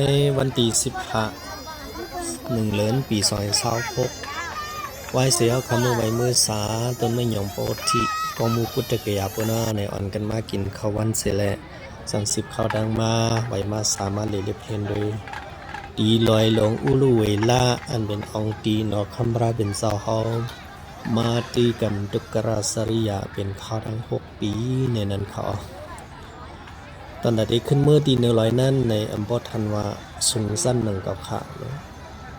ในวันที่15 1 เดือนปี2026ไหว้เสียขมือไว้มือสาต้นไม่หยองโปธิกองมูพุทธกยาปนาในอ่อนกันมากินข้าววันเสียแหละ30ข้าวดังมาไว้มาสามารถเลียบเพนโดยตีลอยหลงอุลุเวลาอันเป็นองตีนอคัมราเป็นสาวเฮามาตีกันตุกราสริยาเป็นข้าวทั้ง6 ปีในนั้นเขาตอนนั้นได้ขึ้นเมื่อตี100นั่นในอำเภอทันว่าสูงสั้นหนึ่งกับขา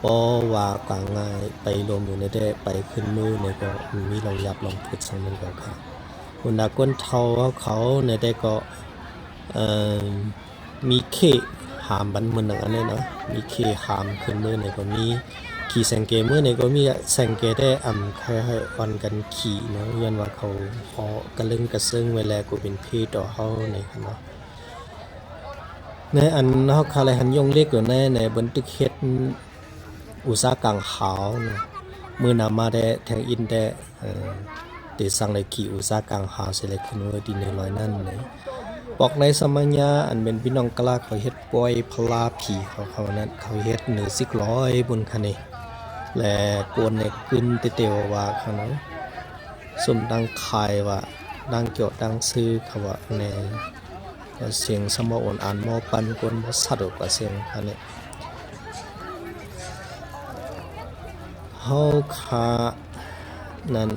ปอว่ากลางง่ายไปรวมอยู่ในได้ไปขึ้นมือในก็มีเรายับลองพูดสังมันกับขาคนดาก้นเทาเขาในได้ก็มีเคหามบันมือหนึ่งอันนี้เนาะมีเคหามขึ้นมือในก็มีขี่แสงเกมือในก็มีแสงเกได้ใครให้อ่อนกันขี่เนาะยันว่าเขาพอกระลึงกระซึ่งเวลากูเป็นเพศต่อเขาในเนาะในอันเขาคาเลยหันยงเรียกอยู่ในบนตึกเฮ็ดอุตสาหกรรมขาวนะมือนำมาได้แทงอินได้ติดสั่งเลยขี่อุตสาหกรรมขาวเสร็จขึ้นว่าดี100นั่นเลยบอกในสมัยญาอันเป็นพี่น้องกล้าเขาเฮ็ดปอยพลาผีเขานั้นเขาเฮ็ดเหนือ100บนคันนี้และกวนในขึ้นเตวว่าเขานั้นสมดังคายว่าดังเกี่ยวดังซื้อเขาว่าในเสียงสมองอ่านมอปันกวนบ่สัตว์กับเสียงอันนี้เฮาขานั้น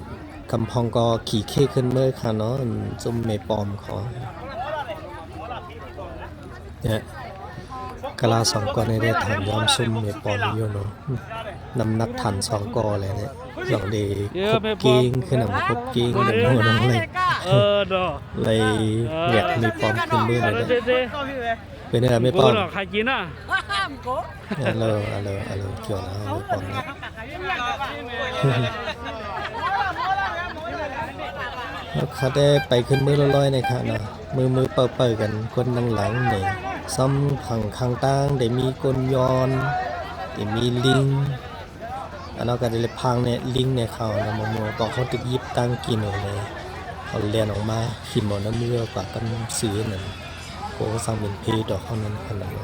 กำพองก็ขี่เคขึ้นเมื่อค่ะเนาะจุ่มไม่ปลอมขอเนี่ยกะลา2 กอในได้ฐานยอมซุ่มไม่ปลอมอยู่เนาะน้ำหนักฐาน2 กอเลยเนี่ยสองดีคบเก่งขึ้นนำคบเก่งนำหัวน้องเลยเลยแหวกมีปลอมขึ้นเมื่อเลยเป็นอะไรไม่ปลอมใครกินอ่ะเกี่ยวนะไม่ปลอมนะเขาได้ไปขึ้นมือลอยๆในค่ะเนาะมือเปิดกันคนดังหลังเนี่ยซ้ำผังข้างตั้งได้มีกลยอนได้มีลิงอันนั้นก็ได้พังเนี่ยลิงในเขานะโมตอนเขาตึกยิบตั้งกินเลยเขาเรียนออกมาขีดหมอนน้ำเลือกว่ากันซื้อเนี่ยโอ้สั่งเป็นเพดอกเขานั้นขนาดนี้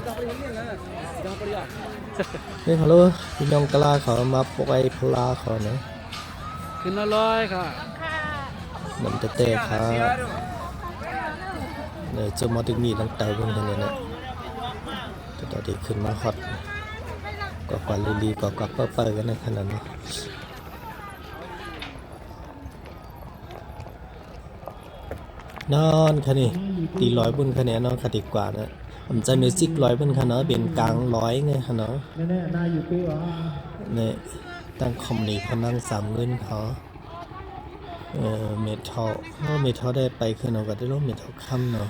นี่ฮัลโหลพี่น้องกล้าเขามาปกไอ้พลาเขาเนาะขึ้น100ค่ะมันเตะค่ะเนี่ยจะมาถึงนี่ตั้งแต่วันนี้เนี่ยตอนที่ขึ้นมาฮอตก็กว่าลีก็กว่าเปิดกันในขนาดนี้นอนค่ะนี่ตี100บนคะแนนนอนค่ะดีกว่านะผมจะมิวสิก100บนค่ะเนาะเป็นกลาง100ไงค่ะเนาะเนี่ยตั้งคอมนี่เขานั่ง3 เงินเขาเมทัลได้ไปคือเราก็ได้ร่วมเมทัลค่ำเนาะ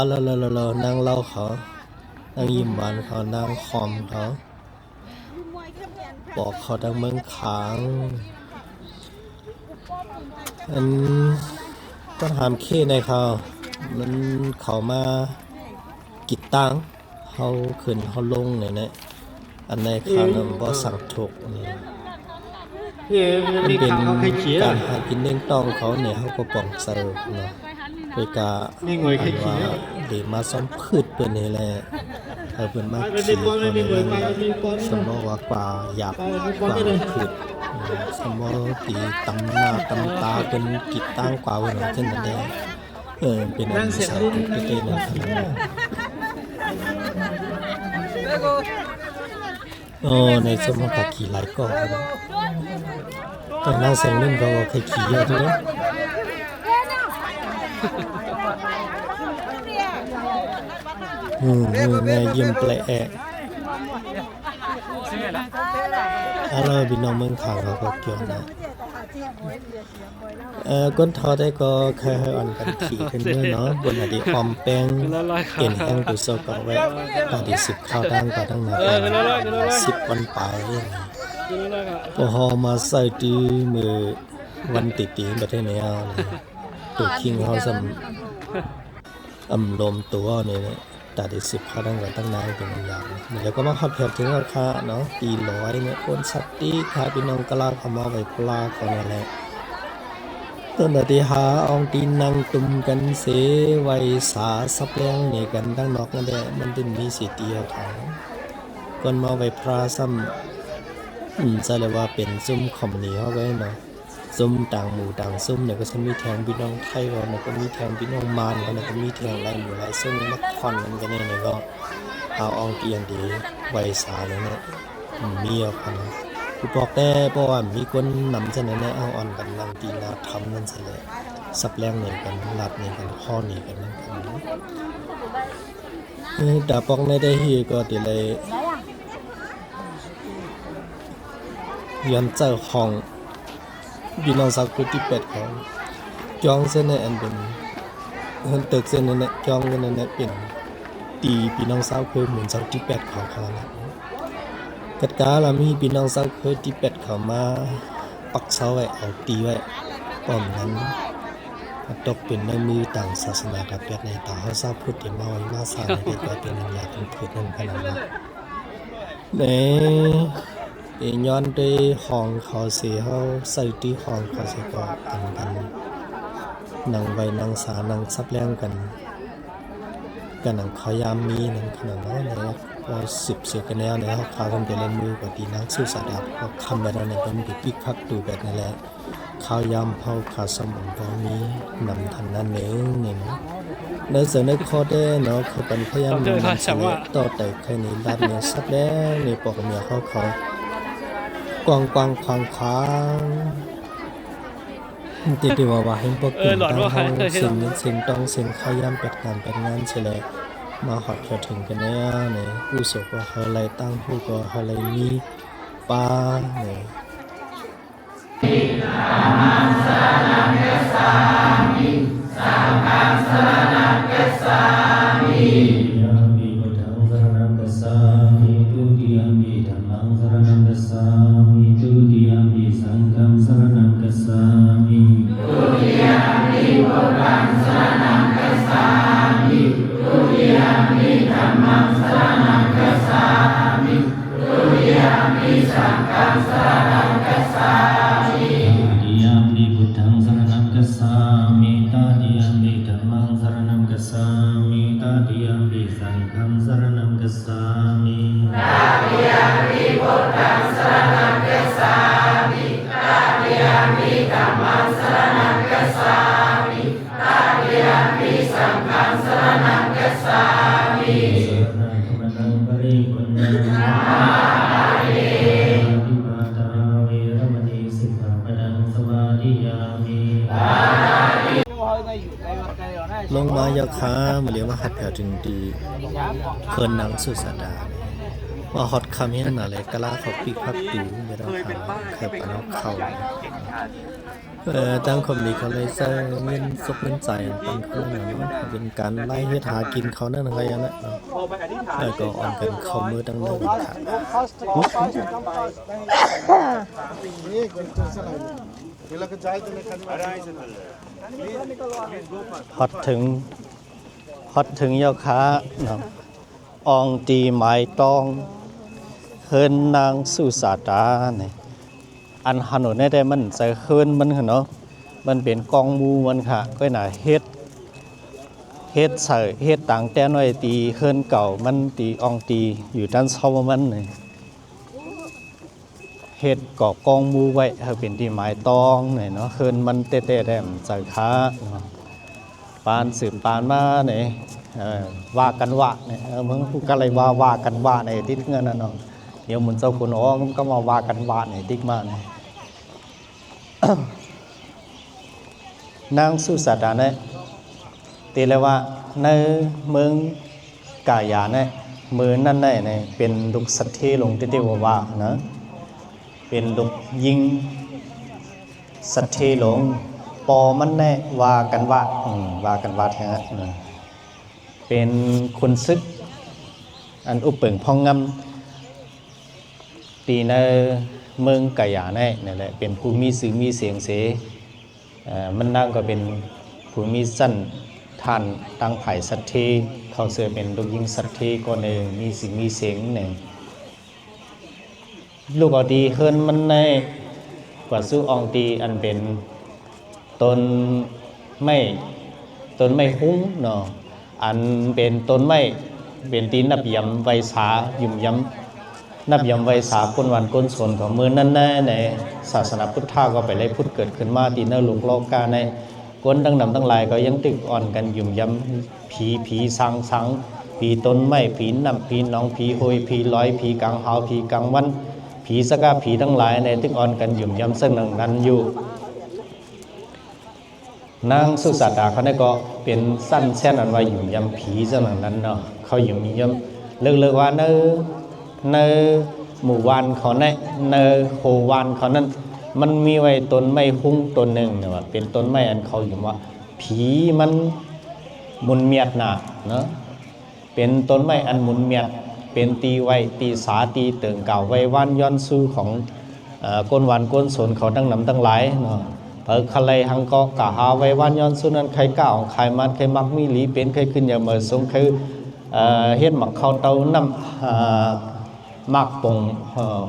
เรานั่งเล่าเขานั่งยิ้มหวานเขานั่งคอมเขาบอกเขาดังเมืองขางอันก็ถามเคในมันเขามากิดตั้งเขาขึ้นเขาลงเนี่ยอันในเขานั้นบ่สั่งถูกนี่มันเป็นการหากินเลี้ยงต้องเขาเนี่ยเขาก็ป้องเสิร์ฟเนาะโดยการว่าเดี๋ยวมาซ้อมพืชเปิ้นนี่แหละเปิ้นมาขี่เขาเนี่ยสมมติว่ากว่าหยาบกว่าพืชสมมติตีตำหน้าตำตาเป็นกิดตั้งกว่าเนาะเช่นนั้นแหละเป็นอันสาวเต้นนะในสมมติขี่หลายก่อนแต่นั่งเสียงเล่นก็เคยขี่เยอะด้วยแม่ยิ้มแปลกบินน้องเมืองขางเขาก็เกี่ยวนะก้นทอได้ก็เคยให้อ่อนกันขี่ขึ้นเมื่อเนาะบนอดีตอมแป้งเก่งแห้งตัวโซก็ไว้อดีต10ข้าวดังก็ตั้งมา10 วันไปพอหอมาใส่ตีมือวันติแบบนี้เนี่ยตัวคิงเขาลมตัวเนี่ยแต่ได้10ข้าวดังก็ตั้งนานเป็นอย่างแล้วก็มาขับแผดถึงราคาเนาะตี100เนี่ยคนสัตว์ตีขาพี่น้องกล้าเขามาไว้ปลาเขาเนี่ยแหละ ต้นที่หาอองตีนั่งตุ่มกันเสไว้สาสับแรงเนี่ยกันดังนอกนั่นแหละมันดึงมีสิเตียวเขาก่อนมาไว้พระซ้ำจะเลยว่าเป็นซุ่มคอมนี่เขาไว้เนาะซุ่มต่างหมู่ต่างซุ่มเนี่ยก็จะมีแทงพี่น้องไทยก่อนแล้วก็มีแทงพี่น้องมารกันแล้วก็มีแทงหลายหมู่หลายซุ่มมาคอนกันเนี่ยก็เอาอองเตียงดีไว้สาเลยเนี่ยมีเอาพันกูบอกแต่เพราะว่ามีคนนำเสนอแนเอาอ่อนกันนำตีนาทำนั่นเสียเลยสับแรงเนี่ยกันลัดเนี่ยกันข้อนี่กันนั่นกันดาปองในได้ฮีก็ติเลยยันเจ้าของพี่น้องสาวกุฏิเป็ดของจองเส้นในอันเป็นเฮินตึกเส้นนั้นจองกันนั้นเป็นตีพี่น้องสาวคือเหมือนสาวที่เป็ดของเขานะกัดกาเรามีพี่น้องสาวคือที่เป็ดเขามาปักเสาไว้เอาตีไว้ป้อมนั้นตกเป็นในมือต่างศาสนาดับเป็ดในต่างเขาทราบพูดที่มาไว้มาสร้างในเด็กเป็นอย่างเป็นพืชนั่นขนาดนั้นย้อนด้วยห้องเขาเสียเขาใส่ที่ห้องเขาเสียก็อันกันนั่งไว้นั่งสานั่งซับแรงกันกันนั่งขายามมีนั่งขนาดนั้นเลยว่า10เสียกันแล้วเนี่ยเขาพากันไปเล่นมือกับตีนังสู้สาดับเขาคำแบบนั้นก็มีปิกพักดูแบบนั่นแหละข้าวยามเผาขาสมองตอนนี้นำทันนั้นเองเนี่ยในส่วนในข้อได้เนาะเขาเป็นพยายามนำเสนอต่อแต่ใครในรัฐเนี่ยซับแรงในปกเมียเขากวางควางติดว่าให้พวกกลุ่มตั้งห้องสิ่งต้องสิ่งข้าวยามเป็ดงานเฉลยมาหอดเขาถึงกันแน่เนี่ยผู้สกว่าเขาไรตั้งผู้ก็เขาไรมีป้าเนี่ยลงมายาค้ามาเรียกว่าหัดแถวถึงดีเคินนางสุสาดาว่าฮอตคำนี้นั่นอะไรกะลาเขาปีกพักดูไม่ต้องหาใครปนอกเขาตั้งคำนี้เขาเลยใช้เงินซุกเงินใจตั้งเขาเนี่ยเป็นการไล่ให้หากินเขานั่นอะไรอย่างนั้นแล้วก็อ่อนกันเขามือตั้งเนิ่นค่ะฮอตถึงยาค้าเนาะอองตีไม้ตองเฮินนางสุสาดาเนี่ยอันหนุนได้มันใส่เฮินมันเนาะมันเป็นกองมูมันค่ะก็น่ะเฮ็ดใส่เฮ็ดต่างแต่น้อยตีเฮินเก่ามันตีอองตีอยู่ด้านเซามันเนี่ยเฮ็ดเกาะกองมูไว้เป็นที่ไม้ตองเนี่ยเนาะเฮินมันเตะๆได้ใส่ค้าปานสืบปานมาเนี่ยว่ากันว่าเนี่ยมึงก็เลยว่ากันว่าในทิศเงินนั่นเนาะเดี๋ยวมันเจ้าคนอ๋อมันก็มาว่ากันว่าในทิศมาเนี่ย นางสุสาดาเนี่ยตีเลยว่าในเมืองกายาเนี่ยมือนั่นเนี่ยเป็นลูกสัตว์ที่ลงที่ว่านะเป็นลูกยิงสัตว์ที่หลงปอมันแน่ว่ากันว่าแท้เป็นคนซึกอันอุปเปิงพองงำตีในเมืองกายานี่แหละเป็นผู้มีสื่อมีเสียงเสมันนั่งก็เป็นผู้มีสั้นทานตั้งไผ่สัตเทเขาเสือเป็นลูกยิงสัตเทก็ในมีสิ่งมีเสียงหนึ่งลูกเอาดีเฮิรนมันในกว่าสู้อองตีอันเป็น ต้นไม่หุ้งเนาะอันเป็นต้นไม้เป็นตีนนับยำไวสายุ่มยำนับยำไวสาก้นวันก้นสนของมือนั่นแน่ในศาสนาพุทธาก็ไปเลยพุทธเกิดขึ้นมาตีนโลกโลกาในก้นตั้งนำตั้งหลายก็ยังตึกอ่อนกันยุ่มยำผีสังผีต้นไม้ผีนำผีน้องผีโหยผีลอยผีกลางหาวผีกลางวันผีสกาผีทั้งหลายในตึกอ่อนกันยุ่มยำซึ่งนั้นอยู่นางสุสาดาเขาเนี่ยก็เป็นสั้นแช่นอันว่ายุ่มยำผีซึ่งนั้นเนาะเขายุ่มยำเลิกว่าเนหมู่วานเขาเนี่ยเนโหวานเขานั้นมันมีไว้ต้นไม้หุ้งต้นหนึ่งเนี่ยว่าเป็นต้นไม้อันเขาอยู่ว่าผีมันมุนเมียดหนาเนาะเป็นต้นไม้อันมุนเมียดเป็นตีไว้ตีสาตีเติงเก่าไว้วันย้อนสู้ของก้นวันก้นสนเขาตั้งนำตั้งหลายเนาะเปิดคลัยหังก็กะหาไว้วันย้อนสู้นั้นใครก้าวใครมันใครมักมีหลีเป็นใครขึ้นอย่างเมื่อสงคือเฮ็ดหมักเข้าเตาน้ำมักปง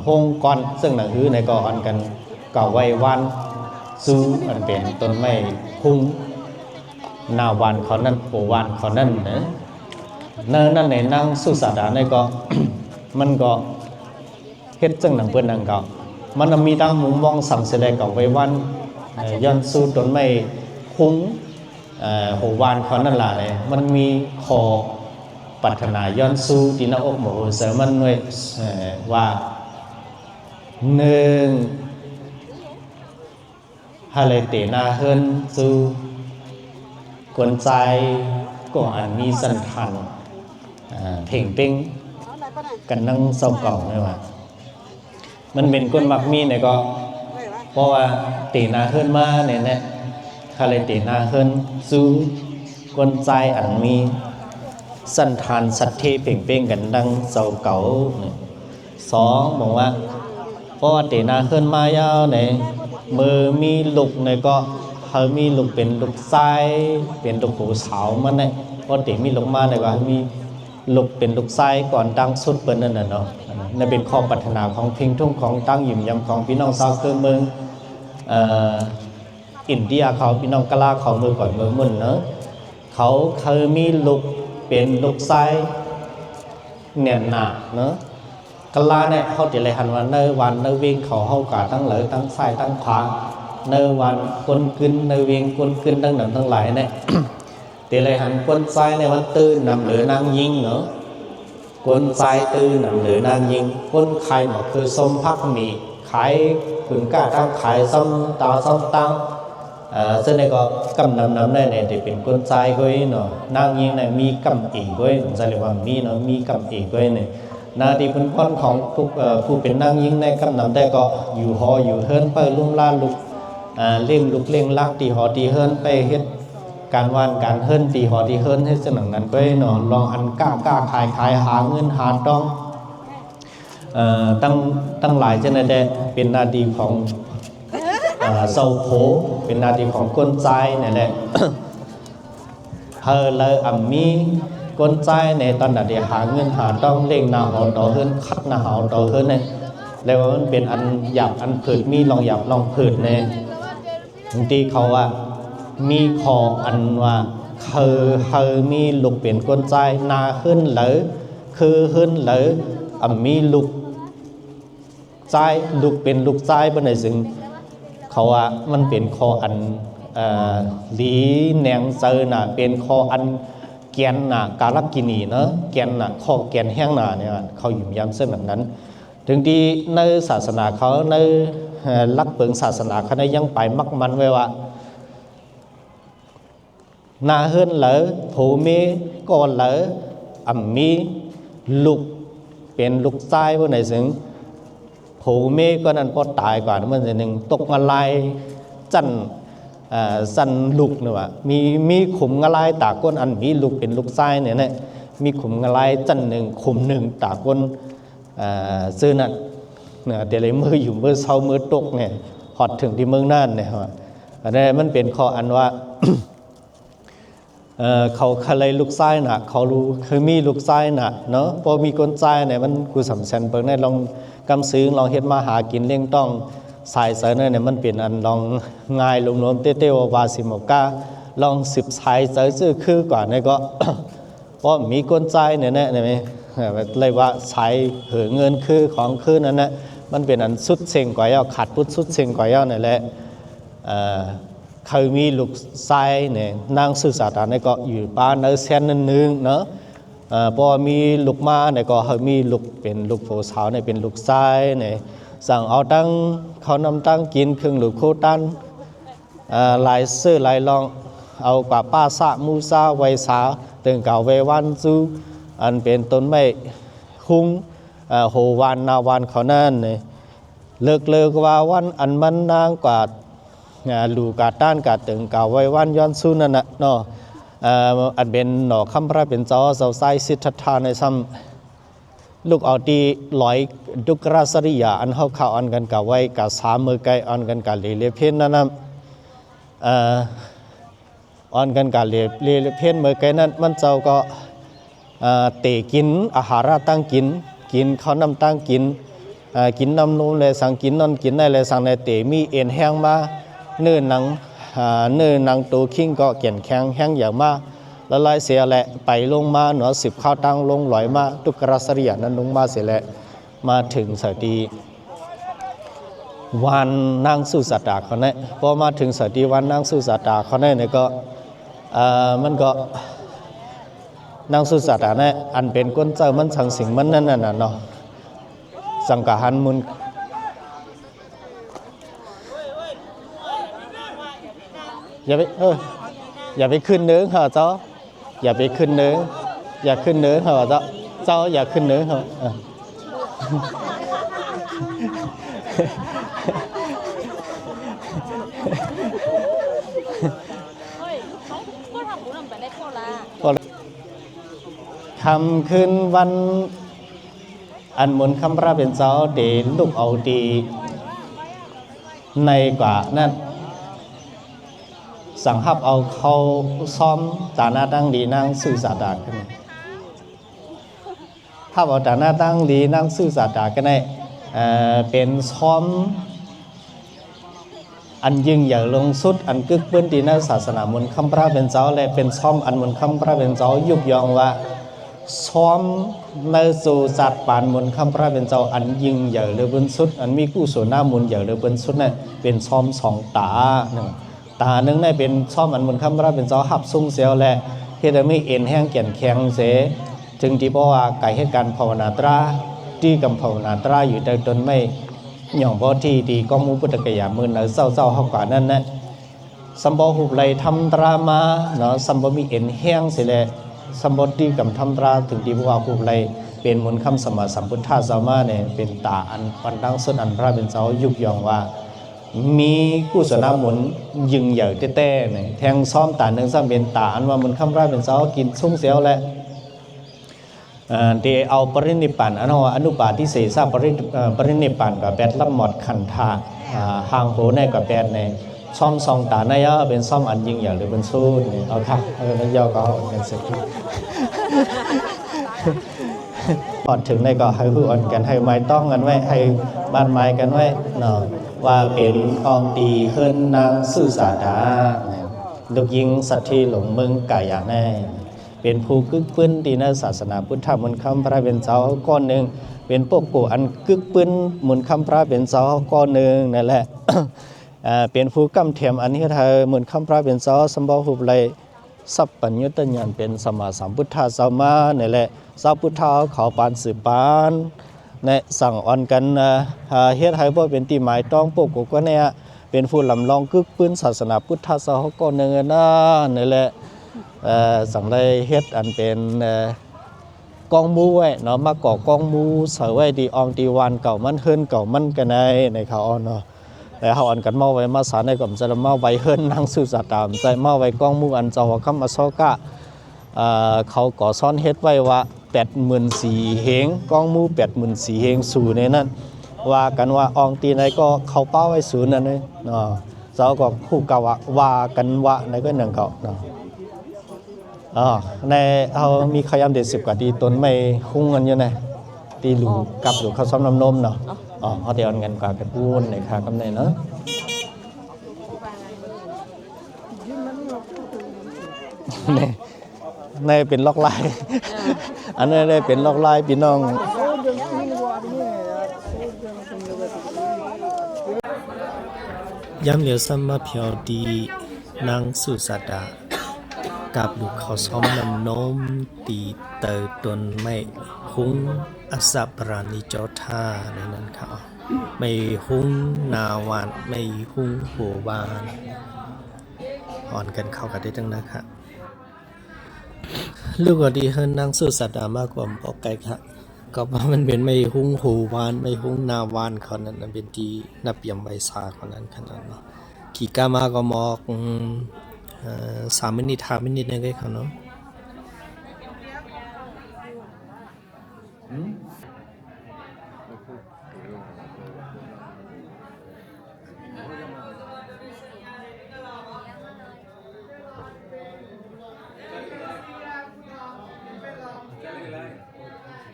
ห้องก้อนซึ่งหนังหือในก็อันกันเก่าไว้วันสู้อันเป็นต้นไม้หุ้งหน้าวันเขานั่นโอวันเขานั่นนะนั่นในนั่งสุสาดาในก็ มันก็เฮ็ดซึ่งหนังเปิ้นหนังเก่ามันมีตั้งมุมมองสังเสดงเก่าไว้วันย้อนสู้ต้นไม้หุ้งโอวันเขานั่นล่ะเลยมันมีคอปรารถนาย้อนสู้ที่หน้าอกหมูเสริมมันด้วยว่าหนึ่งฮาเลเตนาเฮินสู้กวนใจก็อันมีสันทันเพ่งเป้งกันนั่งเศร้าเก่าไม่ว่ามันเป็นก้นมักมีเนี่ยก็เพราะว่าเตนาเฮินมาเนี่ยฮาเลเตนาเฮินสู้กวนใจอันมีสันทานสัตเทเพ่งเป้งกันดังเสาเก่าสองบอกว่าเพราะว่าเตนาขึ้นมายาวในมือมีลูกในก็เขามีลูกเป็นลูกไส้เป็นลูกหูสาวมันเนี่ยเพราะเตมีลูกมาในก็มีลูกเป็นลูกไส้ก่อนตั้งสุดเปิ้นนั่นน่ะเนาะนั่นเป็นข้อปรารถนาของพิงทุ่งของตั้งหยิมยำของพี่น้องชาวเครือเมืองอินเดียเขาพี่น้องกะลาเขามือก่อนมือมุ่นเนาะเขาเคยมีลูกเป็นลูกไส้เนี่ยหนาเนาะกลาเนี่ยเขาจะเลยหันว่าเนวันเนเวียงเขาเฮากาตั้งเหลอตั้งไส้ตั้งขวาเนวันก้นขึ้นเนเวียงก้นขึ้นตั้งหนังทั้งหลายเนี่ยแต่เลยหันก้นไส้เนี่ยมันตื้นนำเหลือนางยิงเนาะก้นไส้ตื้นนำเหลือนางยิงก้นไข่หมดคือส้มพักหมี่ขายขุนก้าตั้งขายส้มตาส้มตั้งซึ่งในก็กำนำได้เนี่ยจะเป็นก้นใจก้อยเนาะนางยิงเนี่ยมีกำอีก้อยจะเรียกว่ามีเนาะมีกำอีก้อยเนี่ยนาทีพื้นพ้นของผู้เป็นนางยิงในกำนำได้ก็อยู่หออยู่เฮิร์นไปลุ่มล่าลุกเลี้ยงลุกเลี้ยงลักตีหอตีเฮิร์นไปเฮ็ดการวานการเฮิร์นตีหอตีเฮิร์นให้สนังนั้นก้อยเนาะลองอันกล้าขายหาเงินหาต้องตั้งหลายเจนได้เป็นนาทีของเศร้าโผเป็นนาทีของก้นใจนี่แหละ เฮอเลยมีก้นใจในตอนนั้นเดี๋ยวหาเงินหาต้องเล่งนาหอต่อเฮิรนคัดนาหอต่อเฮิรนเนี่ยแล้วมันเป็นอันหยาบอันผืดมีลองหยาบลองผืดเนี่ยบางทีเขาว่ามีคออันว่าเฮอมีลูกเป็นก้นใจนาขึ้นเหลอคือขึ้นเหลอมีลูกใจลูกเป็นลูกใจบนไหนซึ่งเขาว่ามันเป็นคออันหลีแหนงเซอน่ะเป็นคออันแกนน่ะกาลกินีเนาะแกนน่ะคอแกนแห้งน่ะเนี่ยเขาหยุ่มย้ำเส้นแบบนั้นถึงที่ในศาสนาเขาในลักเปิงศาสนาเขาได้ยังไปมักมันไว้ว่านาเฮิรนเหลอโผเมก่อนเหลอมีลูกเป็นลูกชายบนไหนซึ่งโผเมก็นั้นพอตายก่อนมันจะหนึ่งตกมาลายสันลูกเนี่ยว่ามีขุมงะลายตาก้นอันมีลูกเป็นลูกชายเนี่ยมีขุมงะลายจันหนึ่งขุมหนึ่งตาก้นซื้อนั่นเนี่ยแต่เลยมืออยู่มือเศร้ามือตกเนี่ยหอดถึงที่เมืองนั่นเนี่ยว่าอันนี้มันเป็นข้ออันว่า เขาเคยลูกไส้หนักเขารู้เคยมีลูกไส้หนักเนาะพอมีก้นไส้เนี่ยมันกูสำคัญเปิงได้ลองกำซื้อลองเฮ็ดมาหากินเลี้ยงต้อง สายเสนอเนี่ยมันเป็นอันลองง่ายรวมๆเต้ๆว่าสิหมกาลอง10สายเสือคือกว่านี่ก็ เพราะมีกลใจเนี่ยนะเนี่ยเลยว่าสายเหอเงินคือของคือนั่นนะมันเป็นอันสุดเซ็งกว่าย่อขาดพุทธสุดเซ็งกว่าย่อนี่แหละเคยมีลูกชายเนี่ยนางสื่อสารเนี่ยก็อยู่บ้านเนื้อแสนนึงเนาะพอมีลูกมาเนี่ยก็เคยมีลูกเป็นลูกโผสาวเนี่ยเป็นลูกชายเนี่ยสั่งเอาตั้งเขานำตั้งกินครึ่งลูกโคตันลายเสื้อลายลองเอากว่าป้าสะมูซาไวสาตึงเก่าเววันซูอันเป็นต้นไม้คุ้งโหวันนาวันเขานั่นเนี่ยเลิกว่าวันอันมันนางกว่าลูกาต้านกาตึงเก่าไววันย้อนซูนั่นน่ะเนาะอันเป็นหน่อคำพระเป็นเจ้าเสาไซสิทธาในซ้ำลูกเอาตีลอยดุกราสริยาอันเขาข่าวอันกันกับไว้กับสามมือไกอันกันกับเลเพนนั่นนะอันกันกับเลเพนมือไกนั้นมันเจ้าก็เตะกินอาหารตั้งกินเขานำตั้งกินน้ำนมเลยสั่งกินนอนกินได้เลยสั่งในเตะมีเอ็นแห้งมาเนื้อหนังตัวคิงก็เกี่ยนแข็งแห้งอย่างมากละลายเสียแหละไปลงมาหนอ10ข้าวตั้งลงลอยมาตุกราสริยานั้นลงมาเสียแหละมาถึงสตีวันนางสุสัตตาเขาเนี่ยพอมาถึงสตีวันนางสุสัตตาเขาเนี่ยก็มันก็นางสุสัตตาเนี่ยอันเป็นก้นเจ้ามันสังสิงมันนั่นน่ะเนาะสังกหันมุนอย่าไปขึ้นเนื้อเหรอเจ้าอย่าไปขึ้นเนื้ออย่าขึ้นเนื้อเหรอเจ้าอย่าขึ้นเนื้อเหรอคำคืนวันอันมนคำพระเป็นเจ้าเดลูกเอาดีในกว่านั่นสั่งฮับเอาเขาซ้อมตาหน้าตั้งดีนั่งสื่อสารดากันถ้าเอาตาหน้าตั้งดีนั่งสื่อสารดากันได้เป็นซ้อมอันยิ่งใหญ่ลงสุดอันกึกเบื้องดีในศาสนามนคำพระเป็นเจ้าและเป็นซ้อมอันมนคำพระเป็นเจ้ายุบยองว่าซ้อมในสู่จัดปานมนคำพระเป็นเจ้าอันยิ่งใหญ่เลยบนสุดอันมีกู้ส่วนหน้ามนใหญ่เลยบนสุดเนี่ยเป็นซ้อมสองตาหนึ่งตาหนึ่งได้เป็นซ้อมอันมนคำพระเป็นเจ้าหับซุ้งเสียวและเฮ็ดให้ไม่เอ็นแห้งแก่นแข็งเสจึงที่บอกว่าไก่เหตุการภาวนาตราที่กำภาวนาตราอยู่ใต้ต้นไม้หย่องบ่ที่ดีก็มูพุทธกยามือเนื้อเศร้าๆเขากว่านั้นนะสัมบหุบไหลทำตรามาเนาะสัมบมีเอ็นแห้งเสียแหละสัมบดีกับทำตราถึงที่ว่าหุบไหลเป็นมนคำสมมาสัมพุทธาสามาเนี่ยเป็นตาอันวันดังสุดอันพระเป็นเจ้ายุบยองว่ามีกุศลมนยึงใหญ่เต้ๆเนี่ยแทงซ้อมตาหนึ่งซ้ำเป็นตาอันว่ามันคำพระเป็นเจ้ากินสุ่งเสียวแหละเดี๋ยวเอาปรินิพพานอันว่าอนุปาทิเสสะปรินิพพานกับแปดลำหมดขันธาห่างโหในกับแปดในซ้อมสองตาในย่อเป็นซ้อมอันยิ่งใหญ่หรือเป็นสู้เนี่ยเอาค่ะแล้วย่อก็เอาเป็นสิพอถึงในก็ให้ผู้อ่อนกันให้ไม้ต้องกันไว้ให้บ้านไม้กันไว้เนาะว่าเป็นของดีขึ้นนางสื่อสารดาลูกยิงสัตว์ที่หลงมึงกายอย่างแน่เป็นผู้กึกปื้นดีในศาสนาพุทธมนต์คำพระเป็นเจ้าก้อนหนึ่งเป็นพวกกูอันกึกปื้นมนต์คำพระเป็นเจ้าก้อนหนึ่งนั่นแหละเป็นผู้กำเทียมอันนี้เธอมนต์คำพระเป็นเจ้าสมบูรณ์เลยสัพปัญญุตญาณเป็นสมมาสัมพุทธาสมานั่นแหละสัพพุทธาเขาปานสืบปานในสั่งอ่อนกันเฮ็ดให้บ่เป็นที่หมายต้องพวกกูก็เนี่ยเป็นผู้ลำลองกึกปื้นศาสนาพุทธศาสนาก้อนหนึ่งนั่นแหละสั่งได้เฮ็ดอันเป็นกองมูไว้เนาะมาก่อกองมูเสไว้ดีอองตีวันเก่ามันเฮิรนเก่ามันกันในเขาอ่อนเนาะแต่เขาอ่อนกันมาไว้มาสารในก่อมจะมาไว้เฮิรนนั่งสื่อสารตามใจมาไว้กองมูอันเจ้าคำอโศกะเขาก่อซ้อนเฮ็ดไว้ว่า84,000 เฮงกองมู84,000 เฮงสู่ในนั้นว่ากันว่าอองตีในก็เขาเป้าไว้ศูนย์นั่นเนาะเจ้าก็คู่กะว่ากันว่าในก็หนึ่งเก่าเนาะในเอามีขยำเด็ด10 กว่าดีต้นไม่คุ้งกันอยู่ไง ตีหลูกับหลูเขาซ้อมน้ำนมเนาะอ๋อเขาเดี๋ยวเงินกว่ากันพูนในค่ากำเนิดเนาะในเป็นล็อกไลน์อันนี้ได้เป็นล็อกไลน์พี่น้องย้ำเหลียวซ้ำมาเพียวดีนางสุสดากับลูกเขาซ้อมนำนมตีเตอตนไม่หุ้งอัศปราณิเจ้าท่าในนั้นเขาไม่หุ้งนาวานไม่หุ้งหัววานอ่อนกันเข้ากันได้ทั้งนั้นค่ะลูกก็ดีเฮิรนนางสุสดามากกว่าบอกไก่ค่ะก็ว่ามันเป็นไม่หุ้งหูวานไม่หุ้งนาวานเขานั้นเป็นที่นับเปี่ยมใบสาเขานั้นขนาดเนาะขี่กามาก็มอก3 มินิท5 มินินึงก็เขาเนาะ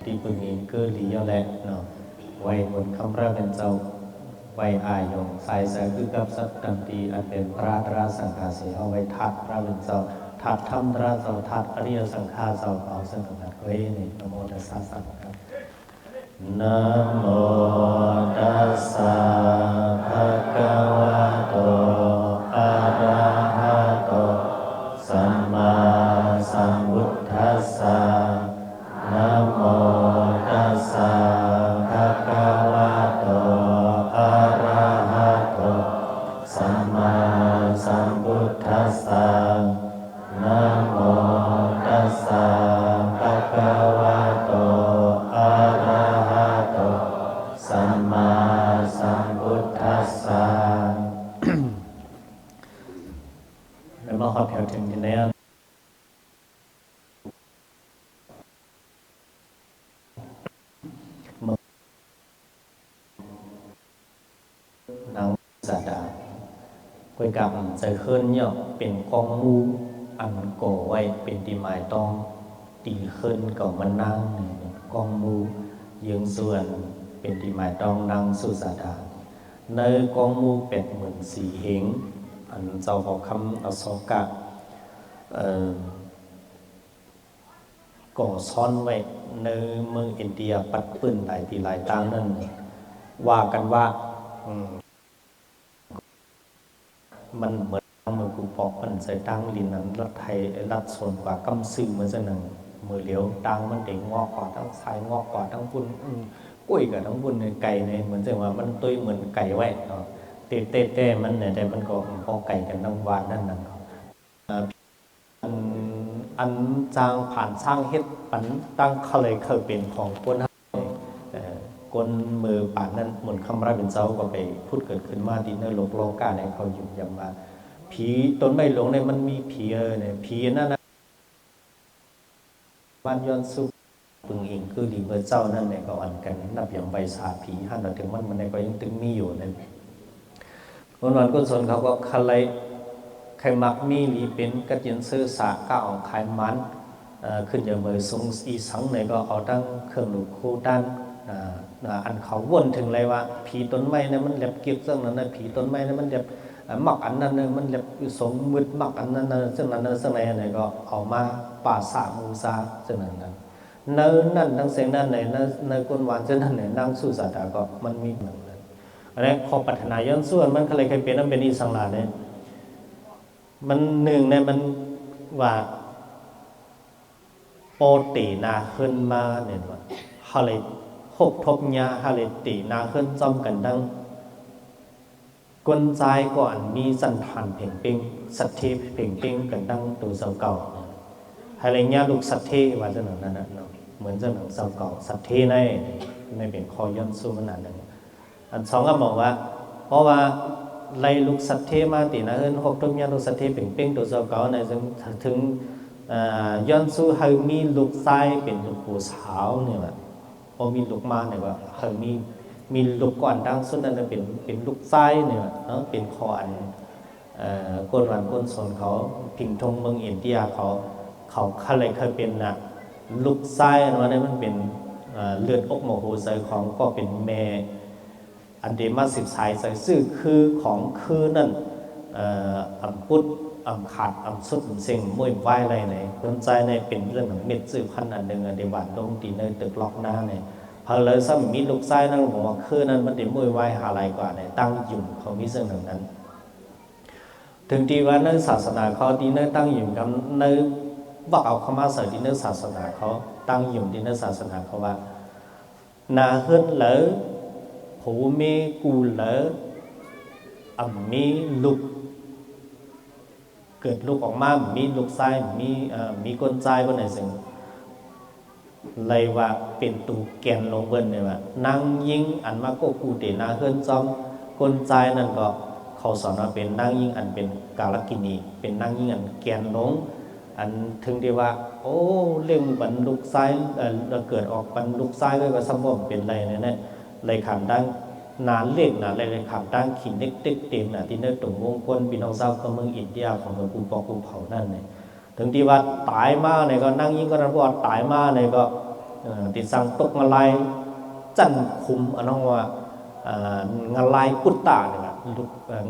ตีปึงอินเกอร์ลีเยอะแหละเนาะไว้บนคำราเป็นเจ้าไว้อายงสายสายคือกับสัตตันตีอันเป็นพระราสังฆาเสียเอาไว้ทัดพระเป็นเจ้าทัดธรรมราเจ้าทัดอริยสังฆาเจ้าเอาเสนอนัดไว้ในนโมตัสสะสัพพะนะโมตัสสะภะคะวะโตอะระหะโตสัมมาสัมพุทธัสสะนะโมตัสสะภะคะวะโตอะระหะโตสัมมาสัมพุทธัสสะนะโมตัสสะภะคะวะโตอะระหะโตสัมมาสัมพุทธัสสะแล้วมาขอแถวถึงที่ไหนนางสาดาคุยกับใจเคลื่อนเนี่ยเป็นกองมูอันก่อไว้เป็นที่หมายต้องตีขึ้นก็มันนั่งกองมูยืงส่วนเป็นที่หมายต้องนางสุสาดาในกองมูเป็ดเหมือนสีเหงอันเจ้าของคำอสกะก่อซ่อนไว้ในเมืองอินเดียปัดปืนหลายทีหลายตั้งนั่นว่ากันว่ามันเหมือนมือกูปอกมันใส่ตังลินนั้นรัดไทยรัดส่วนกว่ากำซึ่งเหมือนเสนงมือเหลียวตังมันเด้งงอกกว่าทั้งซ้ายงอกกว่าทั้งปุ่นกุ้ยกับทั้งปุ่นในไก่ในเหมือนเสว่ามันตุ้ยเหมือนไก่ไว้เต้มันเนี่ยแต่มันก็พอไก่กันทั้งวานนั่นนั่นอันจางผ่านสร้างเฮ็ดปันตั้งเขาเลยเคยเป็นของคนคนมือป่านนั้นหมุนคำราเป็นเจ้าก็ไปพูดเกิดขึ้นมาดินในโลกโลกาในเขาอยู่ยำมาผีต้นไม้หลงในมันมีผีเนี่ยผีนั่นนะบ้านย้อนสุปึงเองคือดีเมื่อเจ้านั่นเนี่ยก็อันกันนับอย่างใบสาผีหันถึงมันในก็ยังตึงมีอยู่นั่นคนวันกุศลเขาก็คลายใครมักมีหลีเป็นกัจยินซื้อสาก้าวขายมันขึ้นอย่างเมื่อทรงอีสังเนี่ยก็เอาตั้งเครื่องหนุคู่ด้านอันเขาวนถึงเลยว่าผีต้นไม้เนี่ยมันเล็บเก็บซึ่งนั้นนะผีต้นไม้เนี่ยมันเล็บหมักอันนั้นเนี่ยมันเล็บสมมืดหมักอันนั้นซึ่งนั้นซึ่งไหนเนี่ยก็เอามาป่าสามูซาซึ่งนั้นเนื้อนั่นทั้งเสียงนั่นเนี่ยเนื้อก้นหวานซึ่งนั้นเนี่ยนั่งสู้สัตว์ก็มันมีหนึ่งเลยอันนี้พอปัฒนาย้อนส่วนมันเคยเป็นนั่นเป็นอีสังลาเนี่ยมันหนึ่งเนี่ยมันว่าโปตีนาขึ้นมาเนี่ยว่าเขาเลยหกทบยาฮาเลตีนาขึ้นจอมกันดังกวนใจก่อนมีสันฐานเพ่งปิงสัตเทเพ่งปิงกันดังตัวเสาเก่าฮาเลญาลูกสัตเทว่าจะหนังนั้นเนาะเหมือนจะหนังเสาเก่าสัตเทในเป็นคอยย้อนสู้มันนั่นเลยอันสองก็บอกว่าเพราะว่าไล่ลูกสัตเทมาตีนาขึ้นหกทบยาลูกสัตเทเพ่งปิงตัวเสาเก่าในถึงย้อนสู้ให้มีลูกชายเป็นลูกผู้สาวเนี่ยว่าพอมีลูกมาเนี่ยว่าเคยมีลูกก่อนดังสุดนั่นเป็นลูกไส้เนี่ยเนาะเป็นคออันก้นวันก้นสนเขาพิงทงเมืองอินเดียเขาเลยเคยเป็นลูกไส้ว่าเนี่ยมันเป็น เลือดอกโมโหใส่ของก็เป็นแม่อันเดมาสิบสายใส่ซื่อคือของคือนั่นอัมพุทธอัมขาดอัมสุดเสียงมวยไหวอะไรเนี่ยคนใจในเป็นเรื่องของเม็ดสื่อพันอันหนึ่งอันเดียวกันตรงตีในตึกล็อกหน้าเนี่ยพอเลยซ้ำมีลูกไส้นั่นบอกว่าคือนั่นมันเดี๋ยวมวยไหวหาอะไรกว่าเนี่ยตั้งยุ่งเขามีเรื่องหนึ่งนั้นถึงที่ว่าในศาสนาเขาที่ในตั้งยุ่งกับในว่าเอาเข้ามาใส่ที่ในศาสนาเขาตั้งยุ่งที่ในศาสนาเขาว่านาเฮิรนเหลอผูเมกูเหลอมีลูกเกิดลูกออกมามีลูกไส้มีก้นใจบนไหนสิ่งเลยว่าเป็นตูแกนลงเบิ้ลเลยว่านางยิงอันมาก็กูเดนาเฮิรนจอมก้นใจนั่นก็เขาสอนว่าเป็นนางยิงอันเป็นกาลกินีเป็นนางยิงอันแกนลงอันถึงที่ว่าโอ้เรื่องบรรลุกไส้เราเกิดออกบรรลุกไส้ก็สมบูรณ์เป็นไรเนี่ยเลยขันดังนานเล็กนะเลยขับดังขีดเล็กเต็กเต็มนะที่เนื้อตุ่มวงกลมพี่น้องเจ้าก็เมืองอินเดียของเมืองกูปอกูเผานั่นเนี่ยถึงที่ว่าตายมาเนี่ยก็นั่งยิ่งก็นั่งว่าตายมาเนี่ยก็ติดสังตกงลายจันคุมอันนั้นว่างลายกุตตาเนี่ย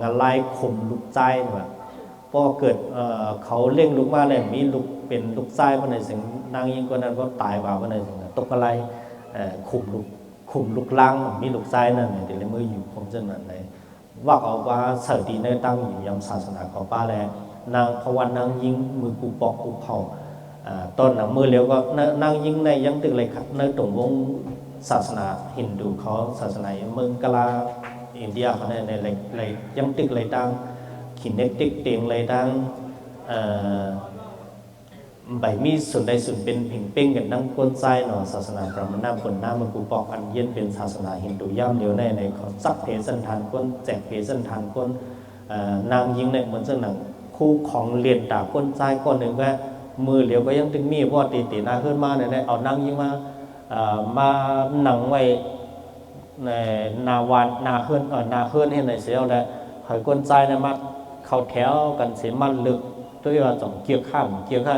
งลายข่มลูกใจเนี่ยพอเกิดเขาเล่งลูกมาเลยมีลูกเป็นลูกใจวันไหนสิ่งนั่งยิ่งก็นั่นก็ตายว่าวันไหนสิ่งตกงลายข่มลูกลังมีลูกไส้นั่นเนี่ยเดี๋ยวมืออยู่ผมจะนั่นเลยว่าเอาว่าเสด็จในตั้งอยู่ยำศาสนาของป้าแลนางพวันนางยิงมือกูปอกกูเผาต้นหนังมือเลี้ยวก็นางยิงในยังตึกเลยครับในตรงวงศาสนาฮินดูเขาศาสนาเมืองกาลาอินเดียเขาในเลยยังตึกเลยตั้งขีดเน็กติ๊กเตียงเลยตั้งใบมีส่วนใดส่วนเป็นผิงเป้งกันนั่งก้นใจหนอศาสนาพระมณคนหน้ามันกูปอกอันเย็นเป็นศาสนาฮินดูย่ำเดียวในของซักเพสันทานก้นแจกเพสันทานก้นนางยิงเนี่ยเหมือนเจ้าหนังคู่ของเรียนด่าก้นใจก้นหนึ่งก็มือเหลียวก็ยังตึงมีว่าตีนาขึ้นมาเนี่ยเอานางยิงมาหนังไว้ในนาวานนาเฮือนให้ในเสียวเลยหอยก้นใจเนี่ยมาเข้าแถวกันเสียมันลึกด้วยว่าต้องเกี่ยวข้าม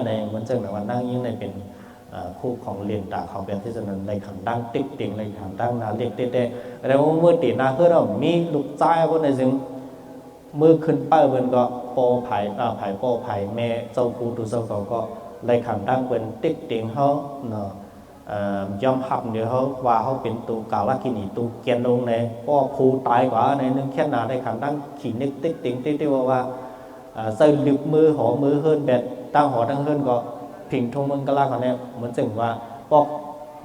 ในเหมือนเช่นว่านั่งยิ่งในเป็นคู่ของเรียนตาเขาเป็นที่จะนั้นในขันดังติ๊กเตียงในขันดังนาเล็กเต้ๆแล้วเมื่อตีนาเพื่อเรามีลูกใจพวกในซึ่งเมื่อขึ้นป้ายเพิ่นก็โปไผ่โปไผ่แม่เจ้าคูตุเจ้าก็ในขันดังเป็นติ๊กเตียงเขาเนาะยอมหับเดี๋ยวเขาว่าเขาเป็นตูกาลกินีตูเกียนลงในก็ภูตายกว่าในนึงแค่นาในขันดังขี่นึกติ๊กเตียงที่ว่าใส่ลึกมือหอมือเฮิรนแบบตั้งหอตั้งเฮิรนก็ผิงทงเมืองกะลาเขาเนี่ยเหมือนจึงว่าพอก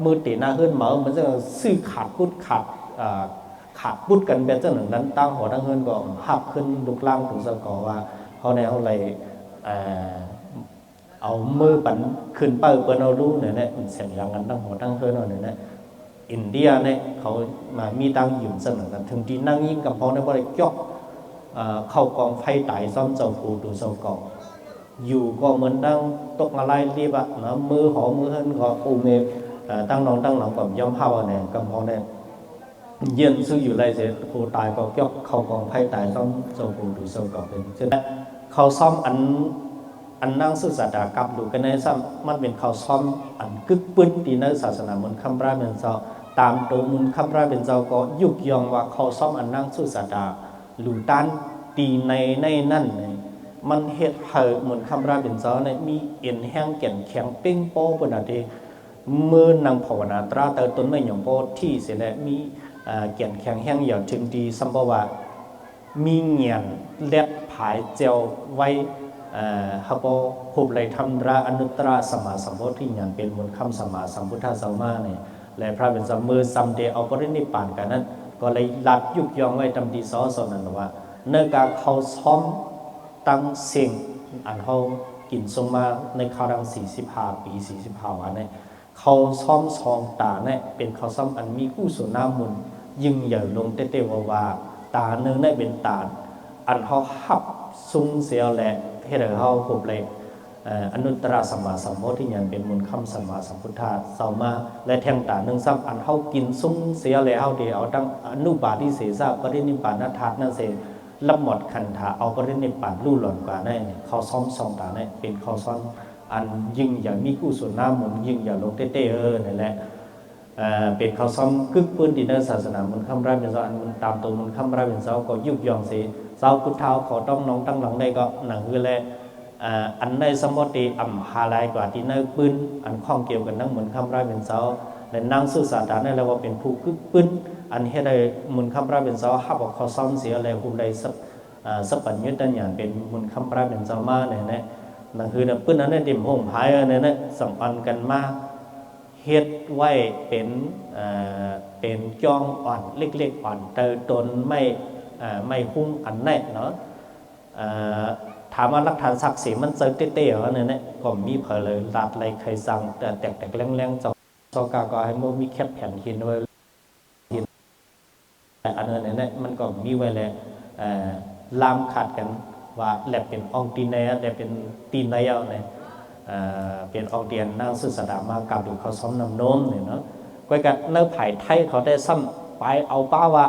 มือตีหน้าเฮิรนเหมือนจึงซื้อขาดปุดกันแบบเจ้าหนึ่งนั้นตั้งหอตั้งเฮิรนก็หับขึ้นลุกล่างถึงสกอว่าเขาในเขาเลยเอามือปั่นขึ้นไปเปิดเอาลูกเนี่ยเสียงอย่างนั้นตั้งหอตั้งเฮิรนเอาเนี่ยอินเดียเนี่ยเขามามีตั้งอยู่เสมอกันถึงที่นั่งยิ่งกับเขาในบริจาคเข้ากองไฟไต่ซ้อมเจ้าปูดูเจ้ากองอยู่ก็เหมือนตั้งตกอะไรรีบอ่ะนะมือหอมือเฮินก็อูเมตั้งน้องกับย่อมเผาเนี่ยกำพองเนี่ยเย็นซื้ออยู่ไรเสร็จปูตายก็ยกเข้ากองไฟไต่ซ้อมเจ้าปูดูเจ้ากองเป็นฉะนั้นเขาซ้อมอันนั่งศึกษาดากับดูกันในซ้ำมันเป็นเขาซ้อมอันกึกปื้นตีในศาสนามันคำราเป็นเจ้าตามตัวมันคำราเป็นเจ้าก็ยุกยองว่าเขาซ้อมอันนั่งศึกษาดาหลุดตันตีในนั่นมันเฮ็ดให้เหมือนคำราเป็นเจ้าเนี่ยมีเอ็นแห้งแก่นแข็งเป้งโป้บนอะไรมือนางภาวนาตราเตอต้นไม่หยงโป้ที่เสียแล้วมีแก่นแข็งแห้งอย่างจึงดีสัมภวะมีเงียนเล็ดผายเจลไว้ฮับโปหุบเลยทำราอนุตราสมาสัมโพธิอย่างเป็นมนคำสมาสัมพุทธสัมมาเนี่ยและพระเป็นสมมือสัมเดเอาปรินิพพานกันนั้นก็เลยหลัดยุกยองไว้ทำดีซ้อสนั่นว่าเนื้อการเขาซ้อมตั้งเสียงอันเขากินทรงมาในคราวดัง45 ปี45 วันเนี่ยเขาซ้อมซองตาเนี่ยเป็นเขาซ้อมอันมีกู้ส่วนน้ำมุนยิ่งใหญ่ลงเต้ๆว่าตาเนื้อเนี่ยเป็นตาอันเขาหับซุ้งเสียวแหละให้เราพบเลยอนุตตรสัมมาสัมโพธิญาณเป็นมูลคำสัมมาสัมพุทธะเสามาและแทงตาหนึ่งซ้ำอันเขากินซุ้งเสียเลยเขาเดียวตั้งอนุบาทิเสสะปรินิพพานธาตุนั่นเองรับหมดขันธาเอาปรินิพพานลู่หล่อนกว่าได้เขาซ้อมซองตาเนี่ยเป็นเขาซ้อมอันยิ่งอย่ามีกู้ส่วนหน้ามุนยิ่งอย่าลงเต้ๆนั่นแหละ เป็นเขาซ้อมกึกปืนที่ในศาสนามันคำราเป็นเจ้าอันมันตามตัวมันคำราเป็นเจ้าก็ยุบยองสิเจ้ากุดเท้าขอต้องน้องตั้งหลังได้ก็หนังคือแลอันในสมมติอ่ำฮาลายกว่าที่ในปืนอันข้องเกี่ยวกันนั่งเหมือนคำราเป็นเจ้าและนั่งสื่อสารได้แล้วว่าเป็นผู้กึกปืนอันเฮ็ดได้เหมือนคำราเป็นเจ้าฮับออกเขาซ้อมเสียอะไรหุ่นใดสับปัญญุตันอย่างเป็นมุนคำราเป็นเจ้ามาเนี่ยนะนั่นคือเนี่ยปืนนั้นเนี่ยดิ่มห่มหายเนี่ยนะสัมพันธ์กันมาเฮ็ดไว้เป็นจองอ่อนเล็กๆอ่อนเตอตนไม่หุ้มอันแน่เนาะถามว่าหลักฐานศักดิ์ศรีมันเจอเต้ๆแล้วเนี่ยก็มีเผยเลยลาดอะไรใครสั่งแต่แตกๆแรงๆจอกาก็ให้มันมีแคปแผ่นหินไว้อันนั้นเนี่ยมันก็มีไว้แล้วลามขาดกันว่าแหลบเป็นองตีนในแหลบเป็นตีนในเอาเนี่ยเป็นออกเดียนนั่งศึกษามากับดูเขาซ้อมนำโน้มเนี่ยเนาะก็กันเนื้อไผ่ไทยเขาได้ซ้ำไปเอาป้าว่า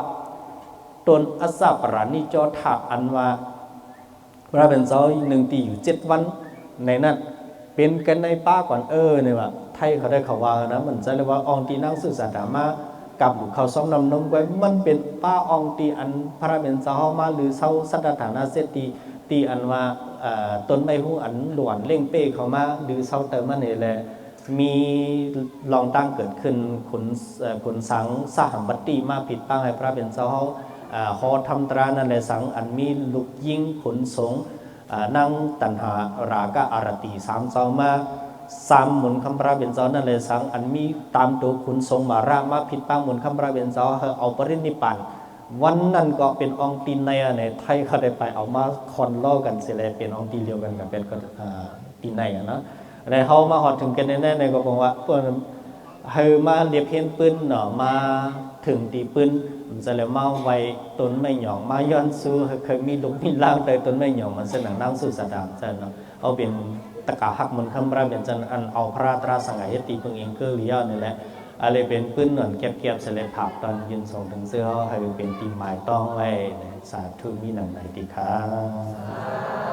ตนอัศปราณิจอถาอันว่าพระเป็นเจ้าหนึ่งตีอยู่7 วันในนั้นเป็นกันในป้าก่อนเนี่ยว่าไทยเขาได้เขาว่านะมันจะเรียกว่าองตีนั่งศึกษามากับดูเขาซ้อมนำโน้มไว้มันเป็นป้าองตีอันพระเป็นเจ้ามาหรือเศร้าสัตถานาเสตีอันว่าต้นไม้หูอันหลวนเล่งเป้เข้ามาหรือเศร้าเติมมาเนี่ยแหละมีลองตั้งเกิดขึ้นขุนสังสหัมบัตตีมาผิดป้างให้พระเป็นเจ้าฮอทำตรานั่นแหละสังอันมีลุกยิงขุนสงนั่งตันหารากะอารตี3 เจ้ามา3 หมุนคำพระเป็นเจ้านั่นแหละสังอันมีตามตัวขุนสงมารามาผิดป้างหมุนคำพระเป็นเจ้าเอาปรินิพพานวันนั้นก็เป็นองตีนในไทยเขาได้ไปเอามาคอนล่อกันเสียเลยเป็นองตีเดียวกันกับเป็นตีนในนะในเขามาหอดถึงกันแน่ในก็บอกว่าเพื่อนเฮมาเรียบเพี้ยนปืนเนาะมาถึงตีปืนมันจะเลยมาไวต้นไม่หย่องมาย้อนซื้อเคยมีลุกมีล่างแต่ต้นไม่หย่องมันเสนอนั่งสู่สะดามเจ้าเนาะเอาเป็นตะกาหักมันคำราเป็นจันอันเอาพระตราสังเกตตีเพิ่งเองก็เลี้ยวนี่แหละอะไรเป็นปืนหน่อนเก็บเสลผักตอนยืนส่งถึงเสื้อให้เป็นตีหมายต้องไว้สาธุมีหนังไหนดีครับ